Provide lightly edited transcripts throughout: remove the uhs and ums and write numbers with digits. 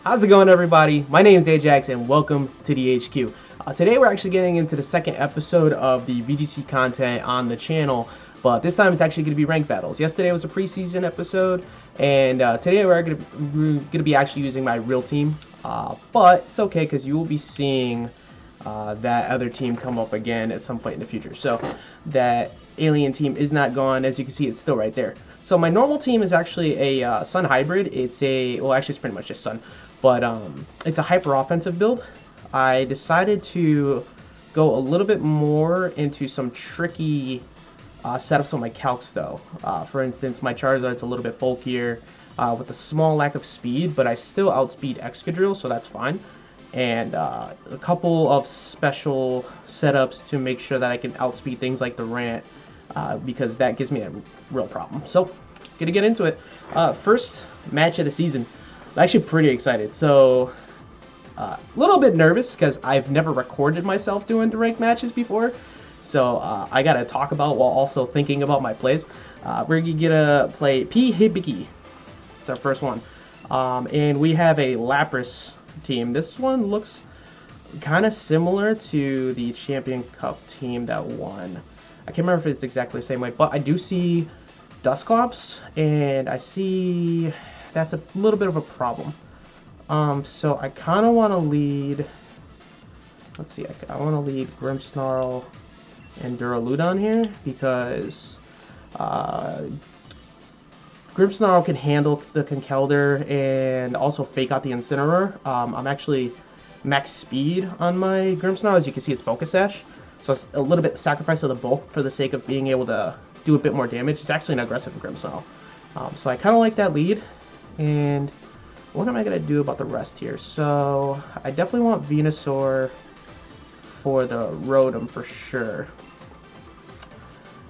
How's it going, everybody? My name is Ajax and welcome to the HQ. Today we're actually getting into the second episode of the VGC content on the channel, but this time it's actually going to be ranked battles. Yesterday was a preseason episode, and today we're going to be actually using my real team, but it's okay because you will be seeing that other team come up again at some point in the future. So that alien team is not gone. As you can see, it's still right there. So my normal team is actually a Sun hybrid. It's actually it's pretty much just Sun, but it's a hyper offensive build. I decided to go a little bit more into some tricky setups on my calcs though. For instance, my Charizard's a little bit bulkier with a small lack of speed, but I still outspeed Excadrill, so that's fine. And a couple of special setups to make sure that I can outspeed things like the Rant, because that gives me a real problem. So, gonna get into it. First match of the season. I'm actually pretty excited. So, a little bit nervous because I've never recorded myself doing the ranked matches before. So, I gotta talk about while also thinking about my plays. We're gonna play P. Hibiki. It's our first one. And we have a Lapras team. This one looks kind of similar to the Champion Cup team that won. I can't remember if it's exactly the same way, but I do see Dusclops, and I see that's a little bit of a problem. So I kind of want to lead, let's see, I want to lead Grimmsnarl and Duraludon here, because Grimmsnarl can handle the Conkeldurr and also fake out the Incineroar. I'm actually max speed on my Grimmsnarl. As you can see, it's Focus Sash. So it's a little bit sacrifice of the bulk for the sake of being able to do a bit more damage. It's actually an aggressive Grimmsnarl. So I kind of like that lead. And what am I going to do about the rest here? So I definitely want Venusaur for the Rotom for sure.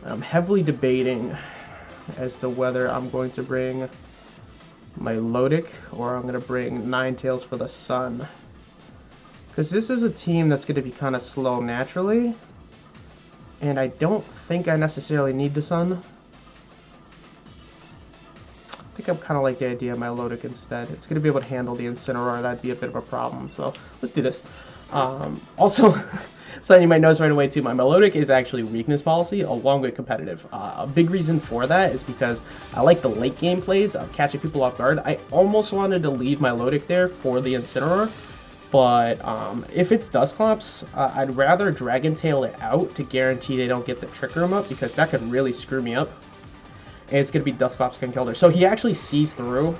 I'm heavily debating as to whether I'm going to bring my Milotic or I'm going to bring Ninetales for the Sun. Because this is a team that's going to be kind of slow naturally, and I don't think I necessarily need the Sun. I think I'm kind of like the idea of my Milotic instead. It's going to be able to handle the Incineroar. That'd be a bit of a problem, so let's do this. Also, something you might notice right away too, my Milotic is actually weakness policy along with competitive. A big reason for that is because I like the late game plays of catching people off guard. I almost wanted to leave my Milotic there for the Incineroar, but if it's Dusclops, I'd rather Dragon Tail it out to guarantee they don't get the Trick Room up, because that could really screw me up. And it's going to be Dusclops Conkeldurr. So he actually sees through.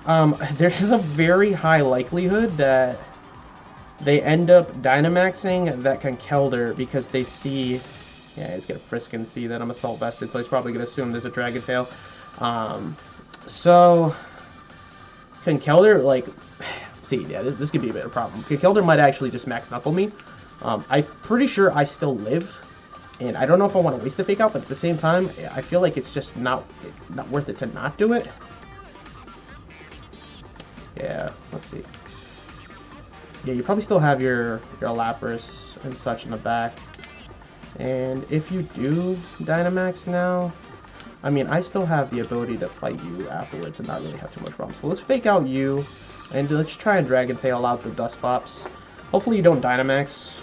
There's a very high likelihood that they end up Dynamaxing that Conkeldurr because they see, yeah, he's going to frisk and see that I'm Assault Vested, so he's probably going to assume there's a Dragon Tail. So, Conkeldurr, like, see, yeah, this could be a bit of a problem. Conkeldurr might actually just Max Knuckle me. I'm pretty sure I still live, and I don't know if I want to waste the Fake Out, but at the same time, I feel like it's just not worth it to not do it. Yeah, let's see. Yeah, you probably still have your Lapras and such in the back. And if you do Dynamax now, I mean, I still have the ability to fight you afterwards and not really have too much problems. So let's fake out you, and let's try and Dragon Tail out the Dusclops. Hopefully you don't Dynamax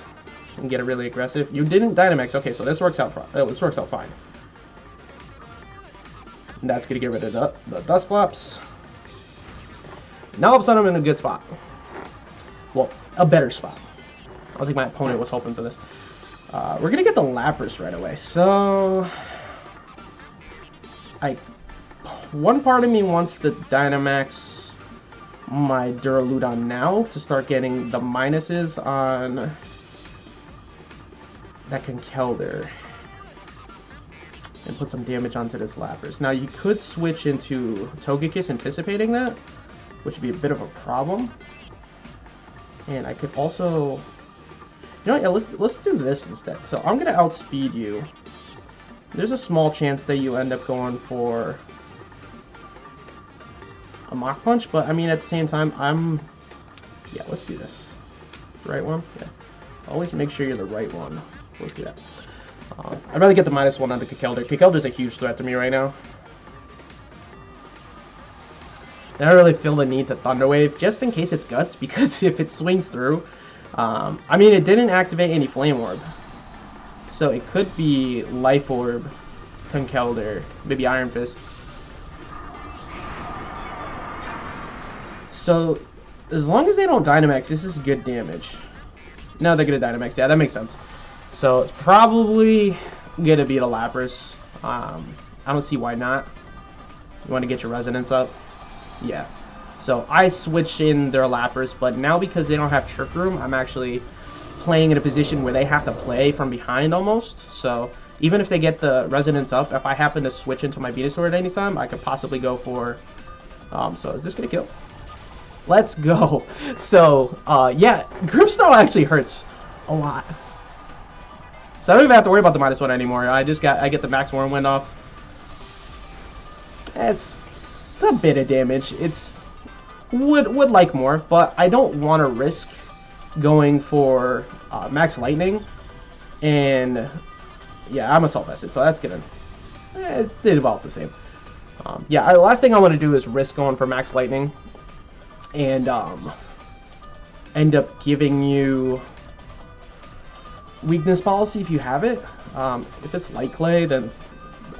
and get it really aggressive. You didn't Dynamax, okay, so this works out fine. And that's going to get rid of the Dusclops. Now all of a sudden I'm in a good spot. Well, a better spot. I don't think my opponent was hoping for this. We're going to get the Lapras right away. So, one part of me wants to Dynamax my Duraludon now to start getting the minuses on that Conkeldurr and put some damage onto this Lapras. Now, you could switch into Togekiss anticipating that, which would be a bit of a problem. And I could also, you know, yeah, let's do this instead. So I'm gonna outspeed you. There's a small chance that you end up going for a Mach Punch, but I mean at the same time, yeah, let's do this. Right one, yeah. Always make sure you're the right one. Let's do that. I'd rather get the -1 on the Conkeldurr. Conkeldurr's a huge threat to me right now. I don't really feel the need to Thunder Wave, just in case it's Guts, because if it swings through, I mean, it didn't activate any Flame Orb. So it could be Life Orb, Conkeldurr, maybe Iron Fist. So, as long as they don't Dynamax, this is good damage. No, they're gonna Dynamax. Yeah, that makes sense. So, it's probably gonna beat a Lapras. I don't see why not. You want to get your Resonance up? Yeah. So, I switch in their Lapras, but now because they don't have Trick Room, I'm actually playing in a position where they have to play from behind almost. So, even if they get the Resonance up, if I happen to switch into my Venusaur at any time, I could possibly go for... so, is this gonna kill? Let's go. So, yeah, Group Style actually hurts a lot. So I don't even have to worry about the -1 anymore. I get the Max Whirlwind off. It's a bit of damage. It's would like more, but I don't want to risk going for Max Lightning. And yeah, I'm Assault Vested, so that's gonna it did about the same. Yeah, the last thing I want to do is risk going for Max Lightning. And end up giving you weakness policy if you have it. If it's Light Clay, then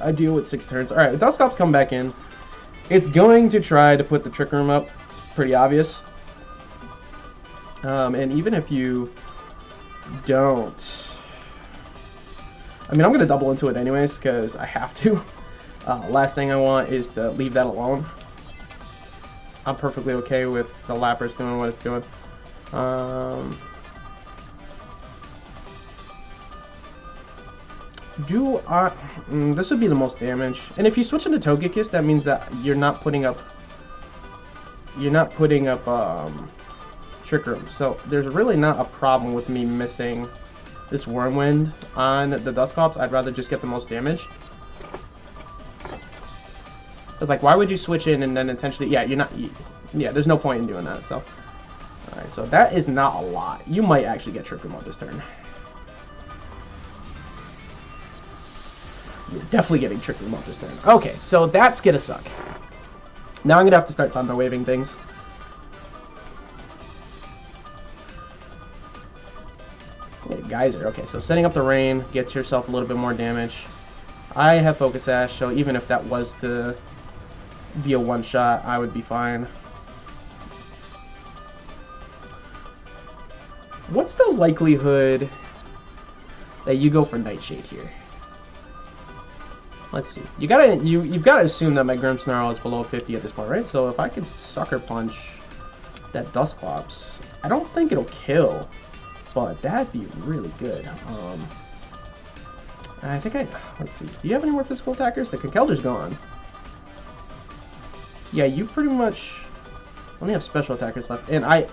I deal with 6 turns. Alright, Dusclops come back in. It's going to try to put the Trick Room up. Pretty obvious. And even if you don't... I mean, I'm going to double into it anyways, because I have to. Last thing I want is to leave that alone. I'm perfectly okay with the Lapras doing what it's doing. This would be the most damage. And if you switch into Togekiss, that means that you're not putting up Trick Room. So there's really not a problem with me missing this Whirlwind on the Dusclops. I'd rather just get the most damage. It's like, why would you switch in and then intentionally... Yeah, yeah, there's no point in doing that, so... Alright, so that is not a lot. You might actually get Trick Room on this turn. You're definitely getting Trick Room on this turn. Okay, so that's gonna suck. Now I'm gonna have to start Thunder Waving things. Geyser. Okay, so setting up the rain gets yourself a little bit more damage. I have Focus Sash, so even if that was to be a one-shot, I would be fine. What's the likelihood that you go for Nightshade here? Let's see. You've got to assume that my Grimmsnarl is below 50 at this point, right? So if I can Sucker Punch that Dusclops, I don't think it'll kill, but that'd be really good. I think let's see. Do you have any more physical attackers? The Conkeldurr's gone. Yeah, you pretty much only have special attackers left. And I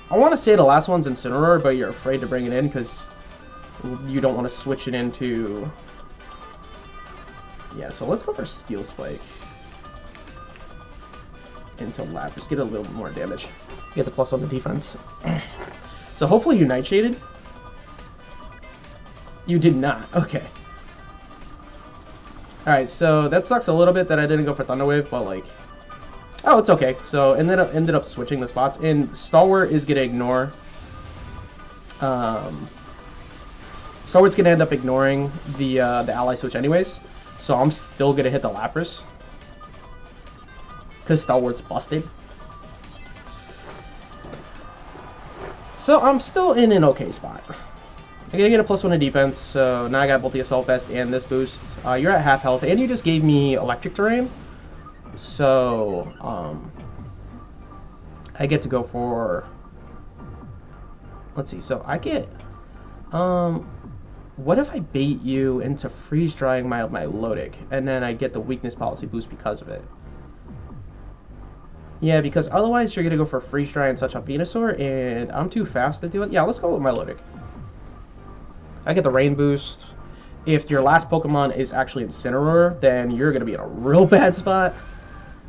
want to say the last one's Incineroar, but you're afraid to bring it in because you don't want to switch it into... Yeah, so let's go for Steel Spike into Lapras. Get a little more damage. Get the plus on the defense. So hopefully you Nightshaded. You did not. Okay. Alright, so that sucks a little bit that I didn't go for Thunder Wave, but like... Oh, it's okay. So ended up switching the spots. And Stalwart is going to ignore... Stalwart's going to end up ignoring the ally switch anyways. So I'm still going to hit the Lapras. Because Stalwart's busted. So I'm still in an okay spot. I'm going to get a +1 in defense, so now I got both the Assault Vest and this boost. You're at half health, and you just gave me Electric Terrain. So, I get to go for... Let's see, so I get... what if I bait you into freeze drying my Milotic, and then I get the weakness policy boost because of it? Yeah, because otherwise you're going to go for freeze dry and such on Venusaur, and I'm too fast to do it. Yeah, let's go with Milotic. I get the rain boost. If your last Pokemon is actually Incineroar, then you're going to be in a real bad spot.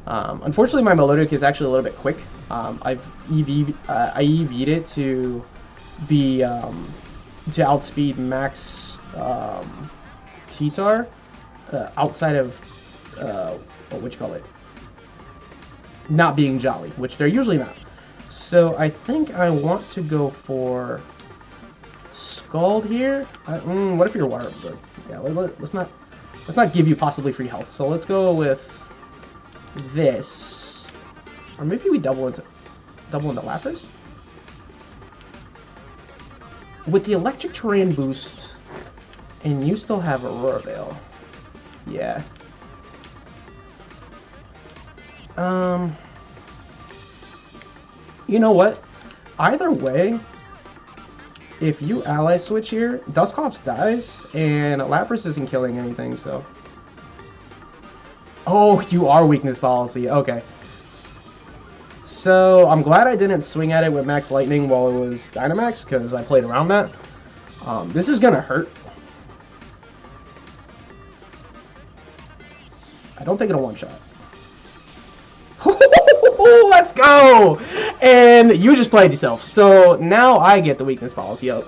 Unfortunately, my Milotic is actually a little bit quick. I EV'd it to be to outspeed Max T-Tar outside of what you call it? not being jolly, which they're usually not. So I think I want to go for Scald here. What if you're water absorb? Yeah, let's not give you possibly free health. So let's go with this, or maybe we double into Lapras with the electric terrain boost, and you still have Aurora Veil. Yeah. You know what? Either way, if you ally switch here, Dusclops dies, and Lapras isn't killing anything, so... Oh, you are weakness policy. Okay. So, I'm glad I didn't swing at it with Max Lightning while it was Dynamax, because I played around that. This is gonna hurt. I don't think it'll one-shot. Let's go! And you just played yourself. So now I get the weakness policy up.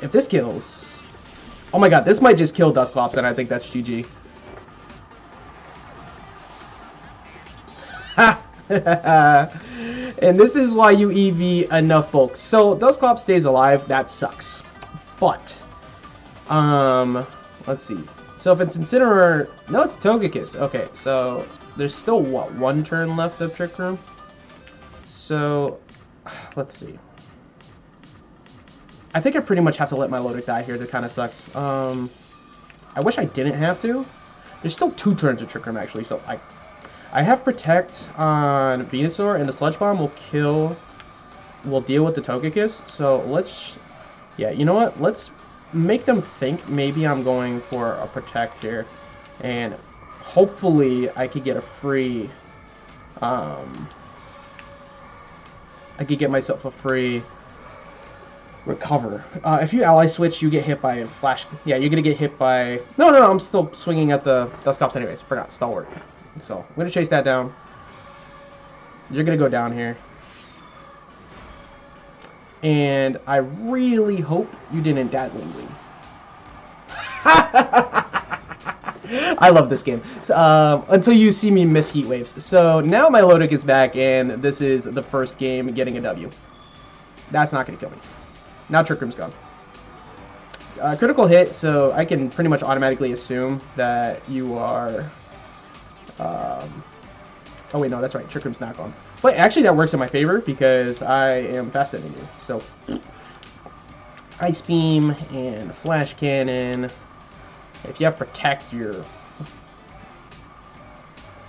If this kills... Oh my god, this might just kill Dusclops, and I think that's GG. And this is why you EV enough bulk. So Dusclops stays alive, that sucks. But, let's see. So if it's Incineroar... No, it's Togekiss. Okay, so there's still, what, one turn left of Trick Room? So, let's see. I think I pretty much have to let my Milotic die here. That kind of sucks. I wish I didn't have to. There's still 2 turns of Trick Room, actually. So I have Protect on Venusaur, and the Sludge Bomb will deal with the Togekiss. So let's... Yeah, you know what? Let's make them think maybe I'm going for a Protect here, and hopefully I could get a free I could get myself a free recover. If you ally switch, you get hit by Flash. Yeah, you're gonna get hit by... No, I'm still swinging at the Dusclops anyways. Forgot Stalwart. So I'm gonna chase that down. You're gonna go down here. And I really hope you didn't Dazzling Gleam. I love this game. Until you see me miss Heat Waves. So now my Milotic is back, and this is the first game getting a W. That's not going to kill me. Now Trick Room's gone. Critical hit, so I can pretty much automatically assume that you are... Oh wait, no, that's right. Trick Room's not gone. But actually that works in my favor because I am faster than you. So, Ice Beam and Flash Cannon. If you have Protect, you're...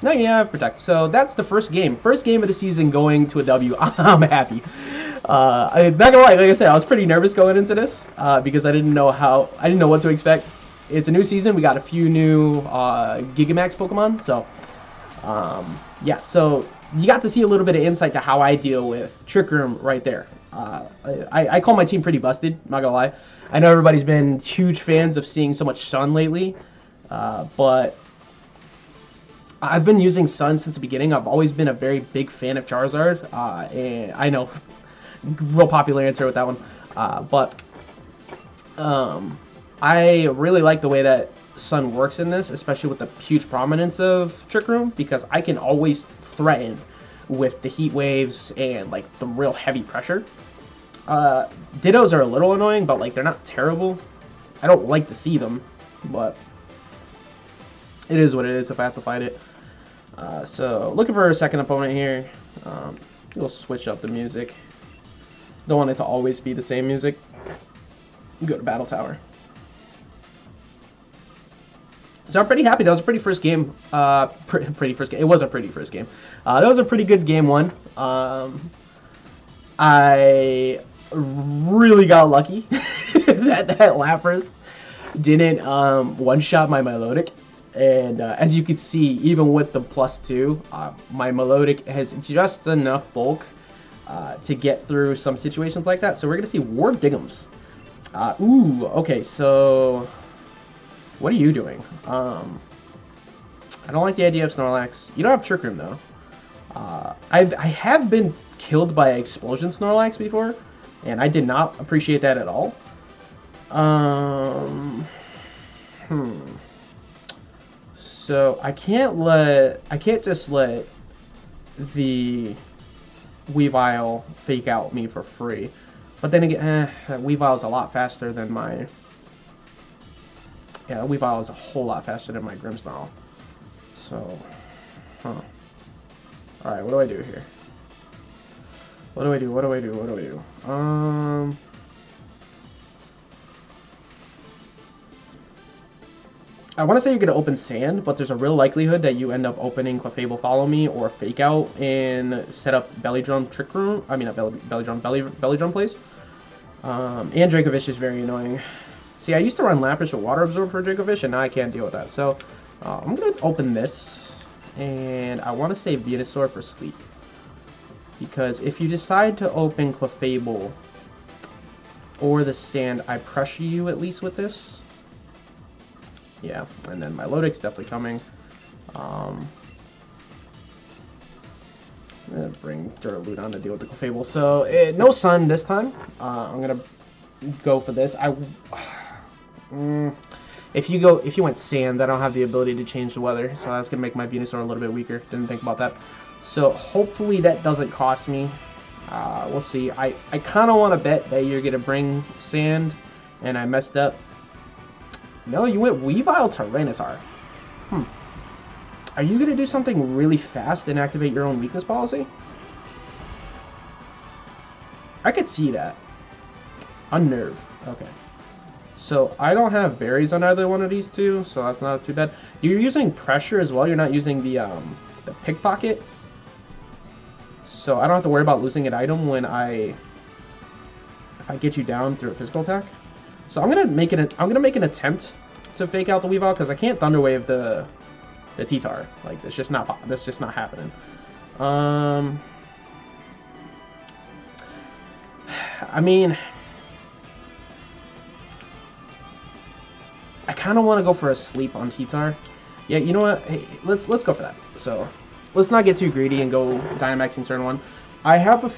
No, you have Protect. So that's the first game. First game of the season going to a W. I'm happy. I'm not gonna lie, like I said, I was pretty nervous going into this because I didn't know what to expect. It's a new season. We got a few new Gigamax Pokemon, so... yeah, so you got to see a little bit of insight to how I deal with Trick Room right there. I call my team pretty busted, not gonna lie. I know everybody's been huge fans of seeing so much Sun lately, but I've been using Sun since the beginning. I've always been a very big fan of Charizard, and I know, real popular answer with that one, but I really like the way that Sun works in this, especially with the huge prominence of Trick Room, because I can always threaten with the Heat Waves and like the real heavy pressure. Dittos are a little annoying, but like they're not terrible. I don't like to see them, but it is what it is if I have to fight it. So looking for a second opponent here. We'll switch up the music. Don't want it to always be the same music. Go to Battle Tower. So I'm pretty happy. That was a pretty first game. Pretty first game. It was a pretty first game. That was a pretty good game one. I really got lucky that Lapras didn't one-shot my Milotic. And as you can see, even with the +2, my Milotic has just enough bulk to get through some situations like that. So we're going to see War Diggums. Ooh, okay, so... What are you doing? I don't like the idea of Snorlax. You don't have Trick Room, though. I have been killed by Explosion Snorlax before, and I did not appreciate that at all. So So I can't just let the Weavile fake out me for free. But then again, that Weavile's a lot faster than my... Yeah, that Weavile is a whole lot faster than my Grimmsnarl. So, huh. Alright, what do I do here? What do I do? I want to say you're going to open Sand, but there's a real likelihood that you end up opening Clefable Follow Me or Fake Out and set up Belly Drum Trick Room. I mean, not Belly Drum Place. And Dracovish is very annoying. See, I used to run Lapras with Water Absorb for Dracovish, and now I can't deal with that. So, I'm going to open this, and I want to save Venusaur for Sleep. Because if you decide to open Clefable or the Sand, I pressure you at least with this. Yeah, and then Milotic's definitely coming. I'm gonna bring Duraludon to deal with the Clefable. So no Sun this time. I'm gonna go for this. If you went Sand, I don't have the ability to change the weather, so that's gonna make my Venusaur a little bit weaker. Didn't think about that. So hopefully that doesn't cost me. We'll see. I kind of want to bet that you're gonna bring Sand, and I messed up. No, you went Weavile Tyranitar. Are you going to do something really fast and activate your own weakness policy? I could see that. Unnerve. Okay. So, I don't have berries on either one of these two, so that's not too bad. You're using pressure as well. You're not using the pickpocket. So, I don't have to worry about losing an item when if I get you down through a physical attack. So I'm gonna make an attempt to fake out the Weavile because I can't Thunder Wave the T-Tar. Like that's just not happening. I mean, I kind of want to go for a Sleep on T-Tar. Yeah, you know what? Hey, let's go for that. So let's not get too greedy and go Dynamax in turn 1. I have a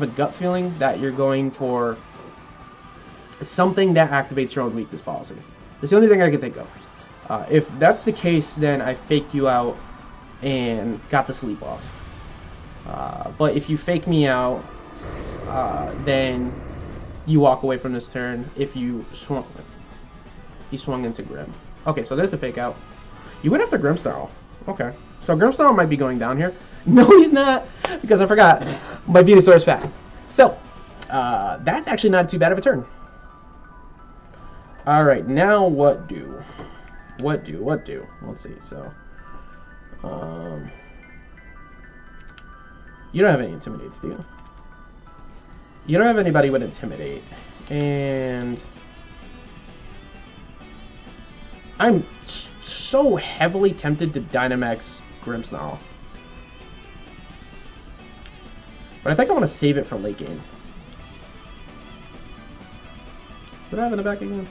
gut feeling that you're going for something that activates your own weakness policy. That's the only thing I can think of. If that's the case, then I faked you out and got the Sleep off. But if you fake me out, then you walk away from this turn. If you swung, he swung into Grim. Okay, so there's the fake out. You went after Grimmsnarl. Okay, so Grimmsnarl might be going down here. No, he's not, because I forgot my Venusaur is fast. So that's actually not too bad of a turn. Alright, now what do? Let's see, so... you don't have any Intimidates, do you? You don't have anybody with Intimidate. And... I'm so heavily tempted to Dynamax Grimmsnarl. But I think I want to save it for late game. What do I have in the back again?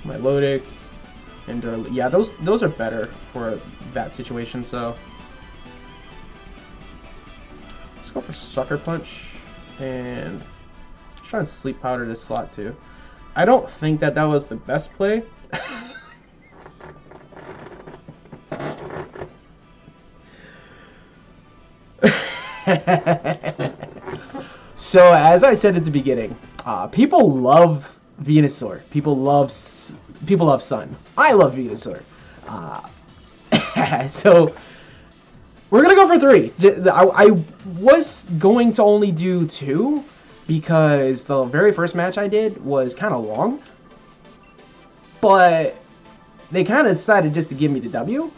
Milotic and yeah, those are better for that situation. So let's go for Sucker Punch and try and Sleep Powder this slot too. I don't think that was the best play. So as I said at the beginning, people love Venusaur. People love Sun. I love Venusaur. So we're gonna go for 3. I was going to only do 2 because the very first match I did was kind of long, but they kind of decided just to give me the W.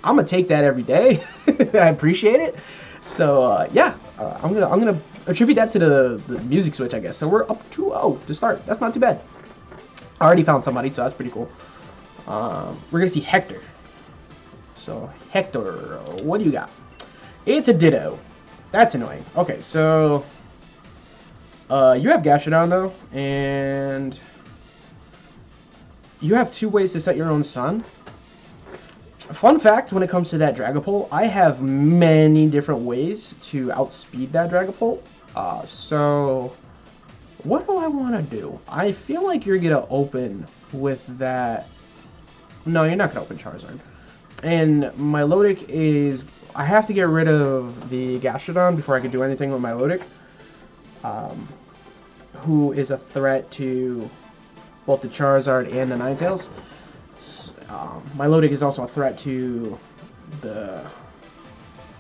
I'm gonna take that every day. I appreciate it. So yeah, I'm gonna attribute that to the music switch, I guess. So we're up 2-0 to start. That's not too bad. I already found somebody, so that's pretty cool. We're gonna see Hector. So Hector, what do you got? It's a Ditto. That's annoying. Okay, so you have Gastrodon though, and you have 2 ways to set your own Sun. Fun fact, when it comes to that Dragapult, I have many different ways to outspeed that Dragapult. So what do I want to do? I feel like you're going to open with that. No, you're not going to open Charizard. And Milotic is... I have to get rid of the Gastrodon before I can do anything with Milotic. Who is a threat to both the Charizard and the Ninetales. Milotic is also a threat to the...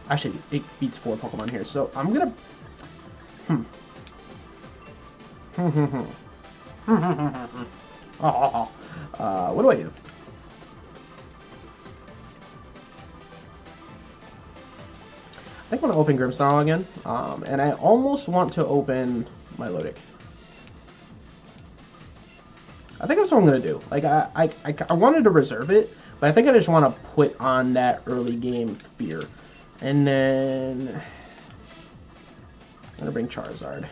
Actually, it beats 4 Pokemon here, so I'm gonna... what do I do? I think I want to open Grimmsnarl again, and I almost want to open Milotic. I think that's what I'm gonna do. Like I wanted to reserve it, but I think I just want to put on that early game fear, and then I'm gonna bring Charizard.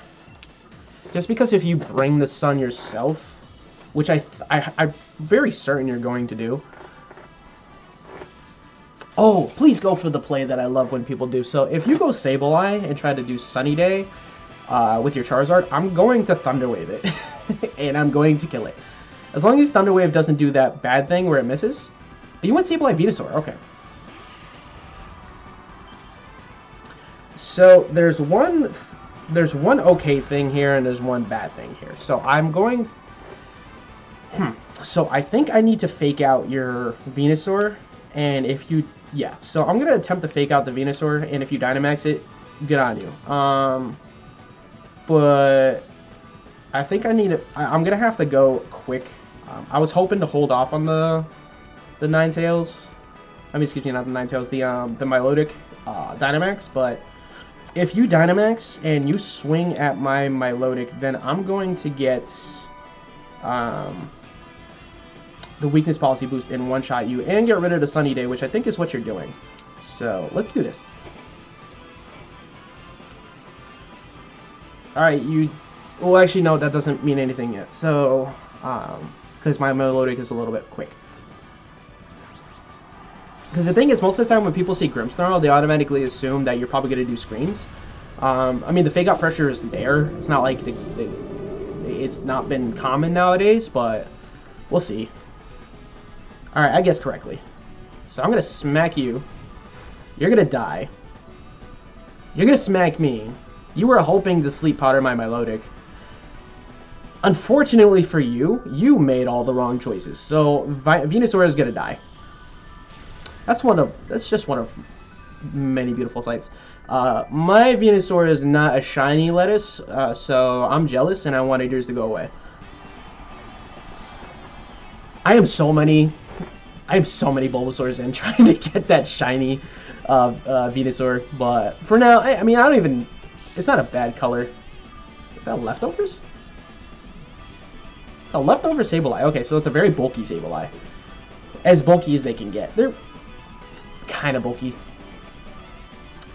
Just because if you bring the Sun yourself, which I'm very certain you're going to do. Oh, please go for the play that I love when people do. So if you go Sableye and try to do Sunny Day with your Charizard, I'm going to Thunder Wave it, and I'm going to kill it. As long as Thunder Wave doesn't do that bad thing where it misses. You went Sableye Venusaur, okay. So there's one okay thing here and there's one bad thing here. So I'm going... So I think I need to fake out your Venusaur, and if you... Yeah, so I'm going to attempt to fake out the Venusaur, and if you Dynamax it, good on you. But I think I need to... I'm going to have to go quick. I was hoping to hold off on the Ninetales. I mean, excuse me, not the Ninetales, the Milotic Dynamax, but if you Dynamax and you swing at my Milotic, then I'm going to get the Weakness Policy boost and one-shot you and get rid of the Sunny Day, which I think is what you're doing. So, let's do this. Alright, you... Well, actually, no, that doesn't mean anything yet. So, because my Milotic is a little bit quick. Because the thing is, most of the time when people see Grimmsnarl, they automatically assume that you're probably going to do screens. I mean, the fake out pressure is there. It's not like it's not been common nowadays, but we'll see. Alright, I guessed correctly. So I'm going to smack you. You're going to die. You're going to smack me. You were hoping to sleep powder my Milotic. Unfortunately for you, you made all the wrong choices. So Venusaur is going to die. That's just one of many beautiful sights. My Venusaur is not a shiny lettuce, so I'm jealous and I want yours to go away. I have so many Bulbasaurs in trying to get that shiny Venusaur, but for now, I mean, I don't even... It's not a bad color. Is that leftovers? It's a leftover Sableye. Okay, so it's a very bulky Sableye. As bulky as they can get. They're kind of bulky.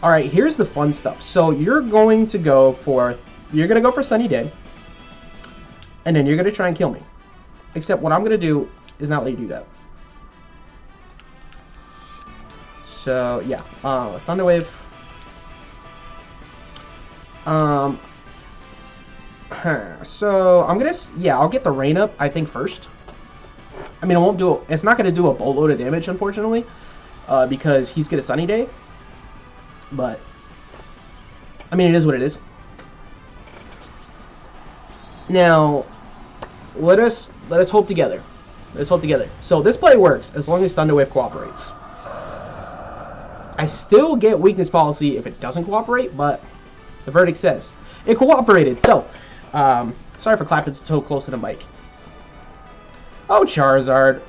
Alright, here's the fun stuff. So you're going to go for Sunny Day. And then you're going to try and kill me. Except what I'm going to do is not let you do that. So, yeah. Thunder Wave. So, I'm going to... Yeah, I'll get the Rain up, I think, first. I mean, it's not going to do a boatload of damage, unfortunately. Because he's going to Sunny Day. But, I mean, it is what it is. Now, let us hope together. Let's hope together. So, this play works as long as Thunder Wave cooperates. I still get Weakness Policy if it doesn't cooperate, but the verdict says it cooperated. So, sorry for clapping so close to the mic. Oh, Charizard.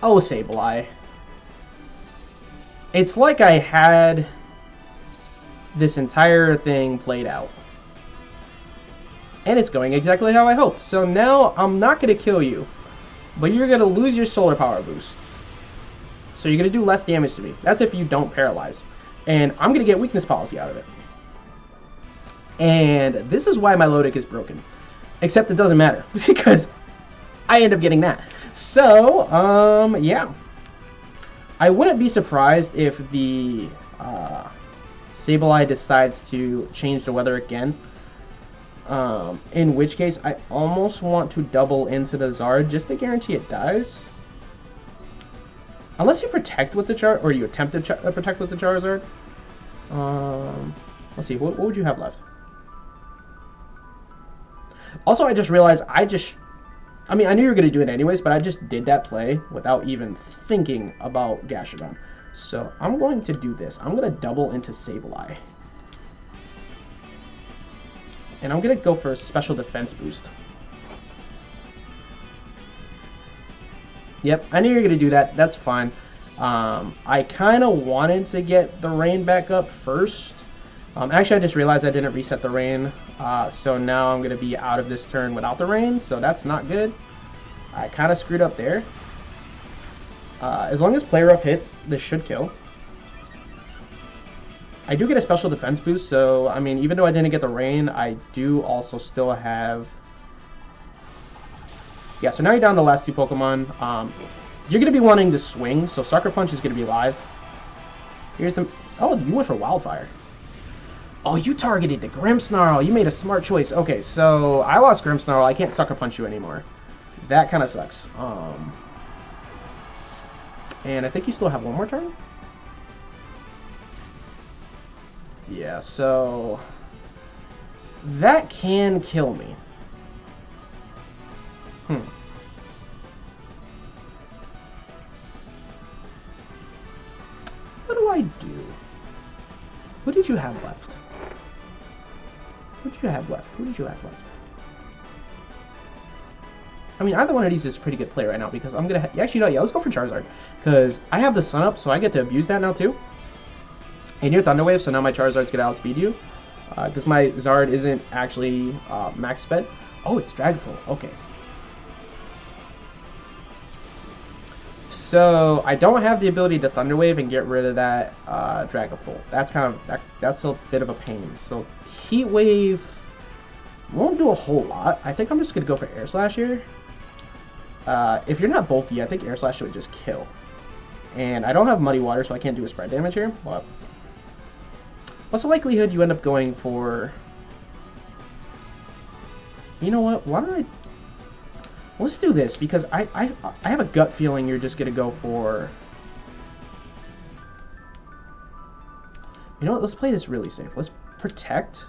Oh, Sableye. It's like I had this entire thing played out. And it's going exactly how I hoped. So now I'm not going to kill you, but you're going to lose your Solar Power boost. So you're going to do less damage to me. That's if you don't paralyze. And I'm going to get Weakness Policy out of it. And this is why my Milotic is broken. Except it doesn't matter, because I end up getting that. So, yeah. I wouldn't be surprised if the Sableye decides to change the weather again. In which case, I almost want to double into the Zard just to guarantee it dies. Unless you protect with the or you attempt to protect with the Charizard. Let's see, what would you have left? Also, I just realized I mean, I knew you were going to do it anyways, but I just did that play without even thinking about Gastrodon. So I'm going to do this. I'm going to double into Sableye. And I'm going to go for a special defense boost. Yep, I knew you were going to do that. That's fine. I kind of wanted to get the rain back up first. Actually, I just realized I didn't reset the rain. So now I'm going to be out of this turn without the rain. So that's not good. I kind of screwed up there. As long as player up hits, this should kill. I do get a special defense boost. So, I mean, even though I didn't get the rain, I do also still have... Yeah, so now you're down to the last two Pokemon. You're going to be wanting to swing, so Sucker Punch is going to be live. Here's the... Oh, you went for Wildfire. Oh, you targeted the Grimmsnarl. You made a smart choice. Okay, so I lost Grimmsnarl. I can't Sucker Punch you anymore. That kind of sucks. And I think you still have one more turn? Yeah, so... That can kill me. What do I do? What did you have left? What did you have left? Who did you have left? I mean, either one of these is a pretty good play right now because I'm going to... Actually, no, yeah, let's go for Charizard. Because I have the Sun up, so I get to abuse that now, too. And you're Thunder Wave, so now my Charizard's going to outspeed you. Because my Zard isn't actually max sped. Oh, it's Dragapult. Okay. So I don't have the ability to Thunder Wave and get rid of that Dragapult. That's kind of that's a bit of a pain. So Heat Wave won't do a whole lot. I think I'm just gonna go for Air Slash here. If you're not bulky, I think Air Slash would just kill. And I don't have Muddy Water, so I can't do a spread damage here. But what's the likelihood you end up going for? You know what? Why don't I? Let's do this, because I have a gut feeling you're just going to go for... You know what? Let's play this really safe. Let's protect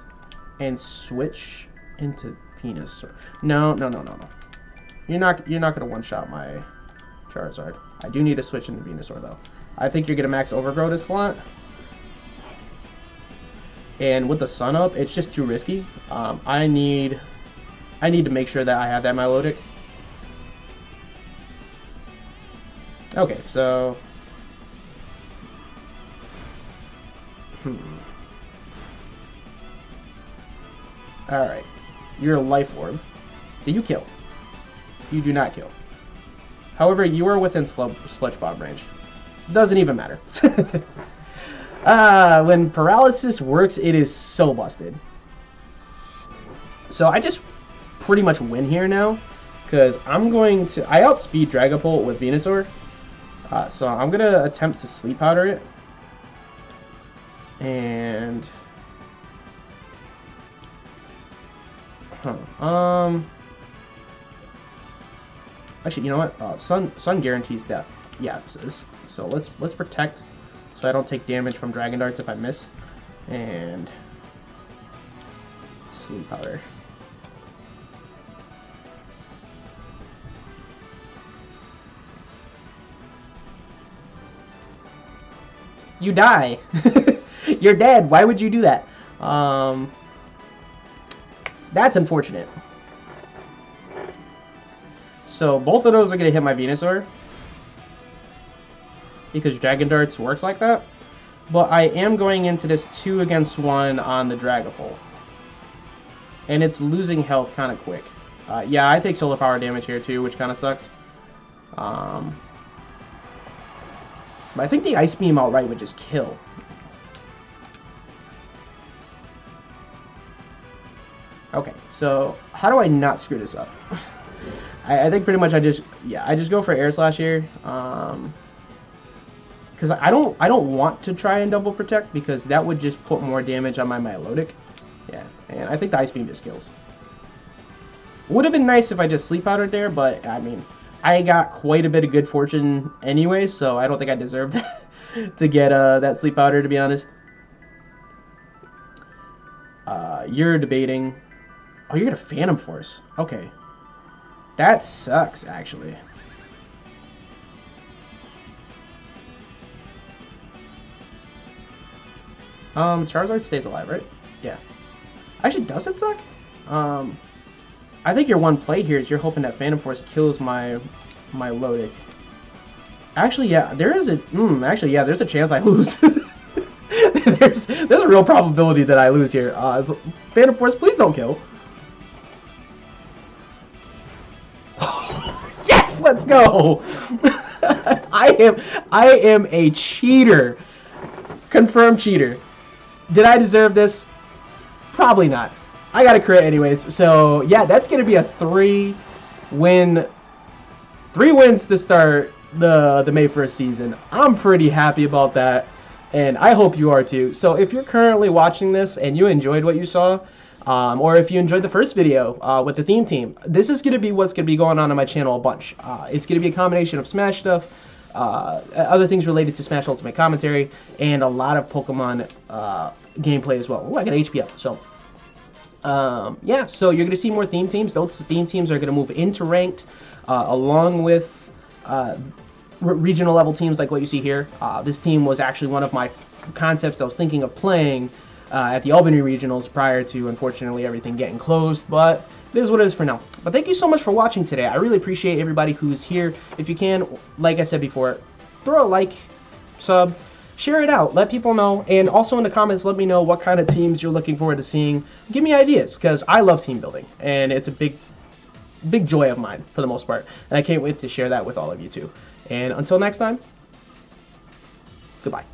and switch into Venusaur. No. You're not going to one-shot my Charizard. I do need to switch into Venusaur, though. I think you're going to max Overgrow this slot. And with the Sun up, it's just too risky. I need to make sure that I have that Milotic. Okay, so... Alright. You're a Life Orb. Do you kill? You do not kill. However, you are within Sludge Bomb range. Doesn't even matter. When Paralysis works, it is so busted. So I just pretty much win here now. Because I'm going to... I outspeed Dragapult with Venusaur. So I'm going to attempt to Sleep Powder it. And... Actually, you know what? Sun guarantees death. Yeah, so let's protect so I don't take damage from Dragon Darts if I miss. And... Sleep Powder. You die. You're dead. Why would you do that? That's unfortunate. So both of those are going to hit my Venusaur. Because Dragon Darts works like that. But I am going into this 2 against 1 on the Dragapult. And it's losing health kind of quick. Yeah, I take Solar Power damage here too, which kind of sucks. But I think the Ice Beam outright would just kill. Okay, so how do I not screw this up? I think pretty much I just go for Air Slash here. Because I don't want to try and double protect because that would just put more damage on my Milotic. Yeah, and I think the Ice Beam just kills. Would have been nice if I just Sleep Powdered there, but I mean, I got quite a bit of good fortune anyway, so I don't think I deserved to get that sleep powder, to be honest. You're debating. Oh, you got a Phantom Force. Okay. That sucks, actually. Charizard stays alive, right? Yeah. Actually, does it suck? I think your one play here is you're hoping that Phantom Force kills my Milotic. Actually, yeah, there is a actually, yeah, there's a chance I lose. there's a real probability that I lose here. So Phantom Force, please don't kill. Yes, let's go. I am a cheater. Confirmed cheater. Did I deserve this? Probably not. I got a crit anyways. So yeah, that's gonna be a 3 wins to start the May 1st season. I'm pretty happy about that, and I hope you are too. So if you're currently watching this and you enjoyed what you saw, or if you enjoyed the first video with the theme team, this is gonna be what's gonna be going on my channel a bunch. It's gonna be a combination of Smash stuff, other things related to Smash Ultimate commentary, and a lot of Pokemon gameplay as well. Ooh, I got HP up. So yeah, so you're going to see more theme teams. Those theme teams are going to move into ranked, along with regional level teams like what you see here. This team was actually one of my concepts I was thinking of playing at the Albany Regionals prior to, unfortunately, everything getting closed, but it is what it is for now. But thank you so much for watching today. I really appreciate everybody who's here. If you can, like I said before, throw a like, sub, share it out, let people know, and also in the comments let me know what kind of teams you're looking forward to seeing. Give me ideas, because I love team building, and it's a big joy of mine for the most part, and I can't wait to share that with all of you too. And until next time, goodbye.